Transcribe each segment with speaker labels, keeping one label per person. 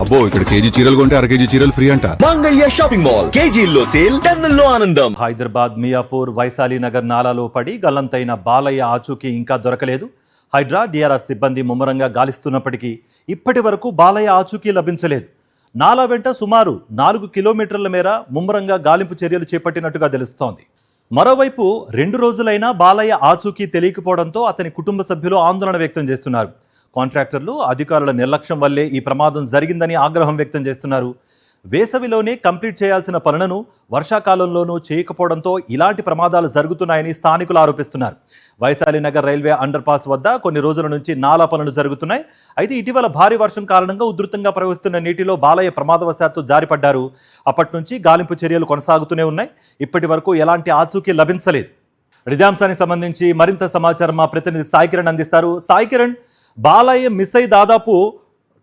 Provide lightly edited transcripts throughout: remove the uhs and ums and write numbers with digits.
Speaker 1: అబ్బో ఇక్కడ కేజీ చీరలు కొంటే అర కేజీ చీరలు ఫ్రీ అంట.
Speaker 2: మంగళ్య షాపింగ్ మాల్ కేజీల్లో సేల్, టన్నుల్లో ఆనందం.
Speaker 3: హైదరాబాద్ మియాపూర్ వైశాలీనగర్ నాలాలో పడి గల్లంతైన బాలయ్య ఆచూకీ ఇంకా దొరకలేదు. హైడ్రా డిఆర్ఎఫ్ సిబ్బంది ముమ్మరంగా గాలిస్తున్నప్పటికీ ఇప్పటి వరకు బాలయ్య ఆచూకీ లభించలేదు. నాలా వెంట సుమారు 4 కిలోమీటర్ల మేర ముమ్మరంగా గాలింపు చర్యలు చేపట్టినట్టుగా తెలుస్తోంది. మరోవైపు 2 రోజులైనా బాలయ్య ఆచూకీ తెలియకపోవడంతో అతని కుటుంబ సభ్యులు ఆందోళన వ్యక్తం చేస్తున్నారు. కాంట్రాక్టర్లు, అధికారుల నిర్లక్ష్యం వల్లే ఈ ప్రమాదం జరిగిందని ఆగ్రహం వ్యక్తం చేస్తున్నారు. వేసవిలోనే కంప్లీట్ చేయాల్సిన పనులను వర్షాకాలంలోనూ చేయకపోవడంతో ఇలాంటి ప్రమాదాలు జరుగుతున్నాయని స్థానికులు ఆరోపిస్తున్నారు. వైశాలీనగర్ రైల్వే అండర్ పాస్ వద్ద కొన్ని రోజుల నుంచి నాలా పనులు జరుగుతున్నాయి. అయితే ఇటీవల భారీ వర్షం కారణంగా ఉధృతంగా ప్రవహిస్తున్న నీటిలో బాలయ్య ప్రమాదవశాత్తు జారిపడ్డారు. అప్పటి నుంచి గాలింపు చర్యలు కొనసాగుతూనే ఉన్నాయి. ఇప్పటి వరకు ఎలాంటి ఆచూకీ లభించలేదు. ఇదే అంశానికి సంబంధించి మరింత సమాచారం మా ప్రతినిధి సాయి కిరణ్ అందిస్తారు. సాయి కిరణ్, బాలయ్య మిస్ అయి దాదాపు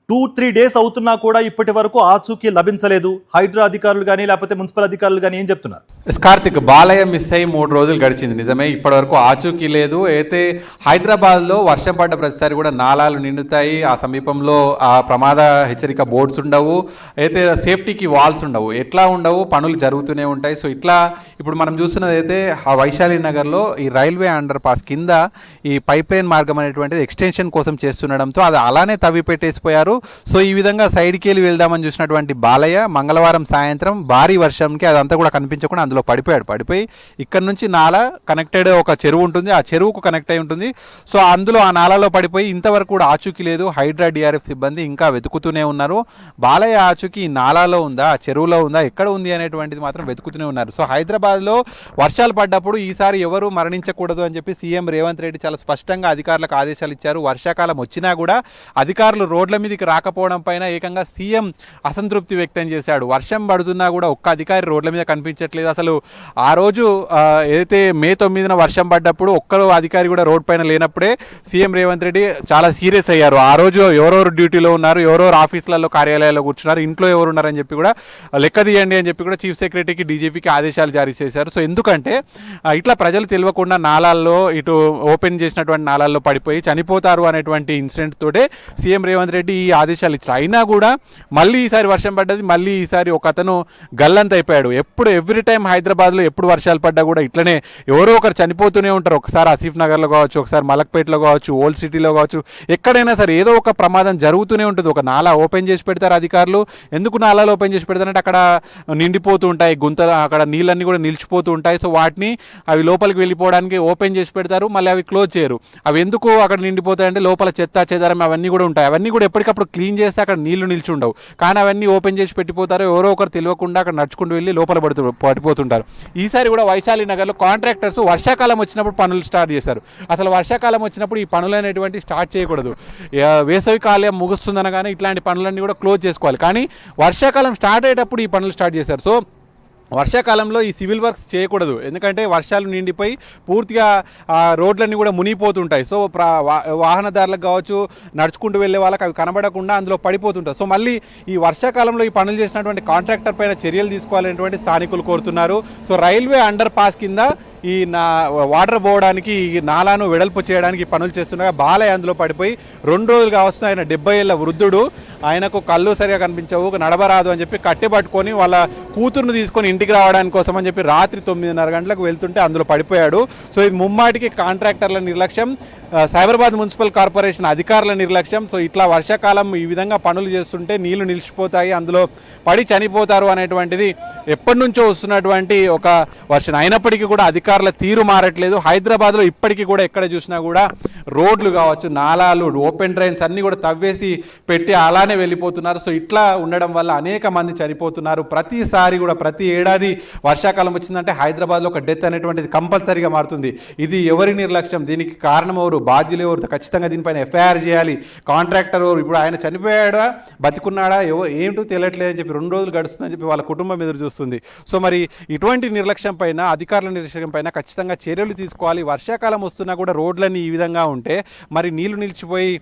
Speaker 3: 2-3 డేస్ అవుతున్నా కూడా ఇప్పటి వరకు ఆచూకీ లభించలేదు. హైడ్రా అధికారులు కానీ లేకపోతే మున్సిపల్ అధికారులు కానీ ఏం చెప్తున్నారు?
Speaker 4: కార్తిక్, బాలయ్య మిస్ అయ్యి 3 రోజులు గడిచింది. నిజమే, ఇప్పటి వరకు ఆచూకీ లేదు. అయితే హైదరాబాద్లో వర్షం పడ్డ ప్రతిసారి కూడా నాలాలు నిండుతాయి. ఆ సమీపంలో ఆ ప్రమాద హెచ్చరిక బోర్డ్స్ ఉండవు, అయితే సేఫ్టీకి వాల్స్ ఉండవు, ఎట్లా ఉండవు, పనులు జరుగుతూనే ఉంటాయి. సో ఇట్లా ఇప్పుడు మనం చూస్తున్నది అయితే ఆ వైశాలి నగర్లో ఈ రైల్వే అండర్ పాస్ కింద ఈ పైప్ లైన్ మార్గం అనేటువంటిది ఎక్స్టెన్షన్ కోసం చేస్తుండడంతో అది అలానే తవ్వి పెట్టేసిపోయారు. సో ఈ విధంగా సైడ్కి వెళ్ళి వెళ్దామని చూసినటువంటి బాలయ్య మంగళవారం సాయంత్రం భారీ వర్షంకి అదంతా కూడా కనిపించకుండా అందులో పడిపోయి ఇక్కడ నుంచి నాలా కనెక్టెడ్ ఒక చెరువు ఉంటుంది, ఆ చెరువుకు కనెక్ట్ అయి ఉంటుంది. సో అందులో ఆ నాలాలో పడిపోయి ఇంతవరకు కూడా ఆచూకీ లేదు. హైడ్రా డిఆర్ఎఫ్ సిబ్బంది ఇంకా వెతుకుతూనే ఉన్నారు. బాలయ్య ఆచూకీ నాలాలో ఉందా, చెరువులో ఉందా, ఎక్కడ ఉంది అనేటువంటిది మాత్రం వెతుకుతూనే ఉన్నారు. సో హైదరాబాద్లో వర్షాలు పడ్డప్పుడు ఈసారి ఎవరు మరణించకూడదు అని చెప్పి సీఎం రేవంత్ రెడ్డి చాలా స్పష్టంగా అధికారులకు ఆదేశాలు ఇచ్చారు. వర్షాకాలం వచ్చినా కూడా అధికారులు రోడ్ల మీదకి రాకపోవడం పైన ఏకంగా సీఎం అసంతృప్తి వ్యక్తం చేశాడు. వర్షం పడుతున్నా కూడా ఒక్క అధికారి రోడ్ల మీద కనిపించట్లేదు. అసలు ఆ రోజు ఏదైతే మే 9న వర్షం పడ్డప్పుడు ఒక్కరు అధికారి కూడా రోడ్ పైన లేనప్పుడే సీఎం రేవంత్ రెడ్డి చాలా సీరియస్ అయ్యారు. ఆ రోజు ఎవరెవరు డ్యూటీలో ఉన్నారు, ఎవరెవరు ఆఫీసులలో కార్యాలయాల్లో కూర్చున్నారు, ఇంట్లో ఎవరు ఉన్నారని చెప్పి కూడా లెక్క తీయండి అని చెప్పి కూడా చీఫ్ సెక్రటరీకి, డీజీపీకి ఆదేశాలు జారీ చేశారు. సో ఎందుకంటే ఇట్లా ప్రజలు తెలియకుండా నాలాల్లో ఇటు ఓపెన్ చేసినటువంటి నాలాల్లో పడిపోయి చనిపోతారు అనేటువంటి ఇన్సిడెంట్ తోటే సీఎం రేవంత్ రెడ్డి ఈ ఆదేశాలు ఇచ్చారు. అయినా కూడా మళ్ళీ ఈసారి వర్షం పడ్డది, మళ్ళీ ఈసారి ఒక అతను గల్లంత అయిపోయాడు. ఎవ్రీ టైం హైదరాబాద్లో ఎప్పుడు వర్షాలు పడ్డా కూడా ఇట్లనే ఎవరో ఒకరు చనిపోతూనే ఉంటారు. ఒకసారి ఆసిఫ్ నగర్లో కావచ్చు, ఒకసారి మలక్పేటలో కావచ్చు, ఓల్డ్ సిటీలో కావచ్చు, ఎక్కడైనా సరే ఏదో ఒక ప్రమాదం జరుగుతూనే ఉంటుంది. ఒక నాలా ఓపెన్ చేసి పెడతారు అధికారులు. ఎందుకు నాలాలు ఓపెన్ చేసి పెడతారంటే అక్కడ నిండిపోతూ ఉంటాయి, అక్కడ నీళ్ళన్నీ కూడా నిలిచిపోతూ ఉంటాయి. సో వాటిని అవి లోపలికి వెళ్ళిపోవడానికి ఓపెన్ చేసి పెడతారు, మళ్ళీ అవి క్లోజ్ చేయరు. అవి ఎందుకు అక్కడ నిండిపోతాయంటే లోపల చెత్త చెదారం అవన్నీ కూడా ఉంటాయి. అవన్నీ కూడా ఎప్పటికప్పుడు క్లీన్ చేస్తే అక్కడ నీళ్లు నిలిచి ఉండవు. కానీ అవన్నీ ఓపెన్ చేసి పెట్టిపోతారు. ఎవరో ఒకరు తెలియకుండా అక్కడ నడుచుకుంటూ వెళ్ళి లోపల పడిపోతుంటారు. ఈసారి కూడా వైశాలి నగర్లో కాంట్రాక్టర్స్ వర్షాకాలం వచ్చినప్పుడు పనులు స్టార్ట్ చేశారు. అసలు వర్షాకాలం వచ్చినప్పుడు ఈ పనులు అనేటువంటి స్టార్ట్ చేయకూడదు. వేసవి కాలం ముగుస్తుందనగానే ఇట్లాంటి పనులన్నీ కూడా క్లోజ్ చేసుకోవాలి. కానీ వర్షాకాలం స్టార్ట్ అయ్యేటప్పుడు ఈ పనులు స్టార్ట్ చేశారు. సో వర్షాకాలంలో ఈ సివిల్ వర్క్స్ చేయకూడదు, ఎందుకంటే వర్షాలు నిండిపోయి పూర్తిగా రోడ్లన్నీ కూడా మునిగిపోతుంటాయి. సో వాహనదారులకు కావచ్చు, నడుచుకుంటూ వెళ్ళే వాళ్ళకి అవి కనబడకుండా అందులో పడిపోతుంటాయి. సో మళ్ళీ ఈ వర్షాకాలంలో ఈ పనులు చేసినటువంటి కాంట్రాక్టర్ పైన చర్యలు తీసుకోవాలనేటువంటి స్థానికులు కోరుతున్నారు. సో రైల్వే అండర్ పాస్ కింద ఈ వాటర్ పోవడానికి, ఈ నాలాను వెడల్పు చేయడానికి పనులు చేస్తుండగా బాలయ్య అందులో పడిపోయి 2 రోజులుగా వస్తున్న ఆయన 70 ఏళ్ల వృద్ధుడు, ఆయనకు కళ్ళు సరిగా కనిపించవు, నడవరాదు అని చెప్పి కట్టెపట్టుకొని వాళ్ళ కూతురును తీసుకొని ఇంటికి రావడానికి కోసం అని చెప్పి రాత్రి 9:30 గంటలకు వెళ్తుంటే అందులో పడిపోయాడు. సో ఇది ముమ్మాటికి కాంట్రాక్టర్ల నిర్లక్ష్యం, సైబరాబాద్ మున్సిపల్ కార్పొరేషన్ అధికారుల నిర్లక్ష్యం. సో ఇట్లా వర్షాకాలం ఈ విధంగా పనులు చేస్తుంటే నీళ్లు నిలిచిపోతాయి, అందులో పడి చనిపోతారు అనేటువంటిది ఎప్పటి నుంచో వస్తున్నటువంటి ఒక వర్షం. అయినప్పటికీ కూడా అధికారుల తీరు మారట్లేదు. హైదరాబాద్లో ఇప్పటికీ కూడా ఎక్కడ చూసినా కూడా రోడ్లు కావచ్చు, నాలాలు, ఓపెన్ డ్రైన్స్ అన్నీ కూడా తవ్వేసి పెట్టి అలానే వెళ్ళిపోతున్నారు. సో ఇట్లా ఉండడం వల్ల అనేక మంది చనిపోతున్నారు. ప్రతిసారి కూడా ప్రతి ఏడాది వర్షాకాలం వచ్చిందంటే హైదరాబాద్లో ఒక డెత్ అనేటువంటిది కంపల్సరీగా మారుతుంది. ఇది ఎవరి నిర్లక్ష్యం, దీనికి కారణం ఎవరు, బాధ్యులు ఎవరు, ఖచ్చితంగా దీనిపైన ఎఫ్ఐఆర్ చేయాలి. కాంట్రాక్టర్ ఎవరు, ఇప్పుడు ఆయన చనిపోయాడా బతికున్నాడా ఏమిటో తెలియట్లేదు అని చెప్పి 2 రోజులు గడుస్తుందని చెప్పి వాళ్ళ కుటుంబం ఎదురు చూస్తుంది. సో మరి ఇటువంటి నిర్లక్ష్యం పైన, అధికారుల నిర్లక్ష్యం పైన ఖచ్చితంగా చర్యలు తీసుకోవాలి. వర్షాకాలం వస్తున్నా కూడా రోడ్లన్నీ ఈ విధంగా ఉంటే మరి నీళ్లు నిలిచిపోయి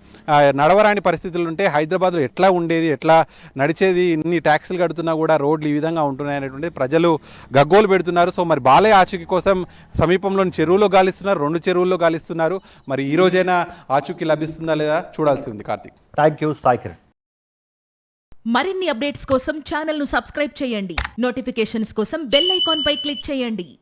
Speaker 4: నడవరాని పరిస్థితులు ఉంటే హైదరాబాద్లో ఎట్లా ఉండేది, ఎట్లా నడిచేది? ఇన్ని ట్యాక్సులు కడుతున్నా కూడా రోడ్లు ఈ విధంగా ఉంటున్నాయి అనేటువంటి ప్రజలు గగ్గోలు పెడుతున్నారు. సో మరి బాలయ్య ఆచూకీ కోసం సమీపంలోని చెరువులో గాలిస్తున్నారు, 2 చెరువుల్లో గాలిస్తున్నారు. మరి ఈ రోజైనా ఆచూకీ లభిస్తుందా లేదా చూడాల్సి ఉంది. Karthik,
Speaker 3: thank you Sai Kiran.
Speaker 5: మరిన్ని అప్డేట్స్ కోసం ఛానల్ ను సబ్స్క్రైబ్ చేయండి. నోటిఫికేషన్స్ కోసం బెల్ ఐకాన్ పై క్లిక్ చేయండి.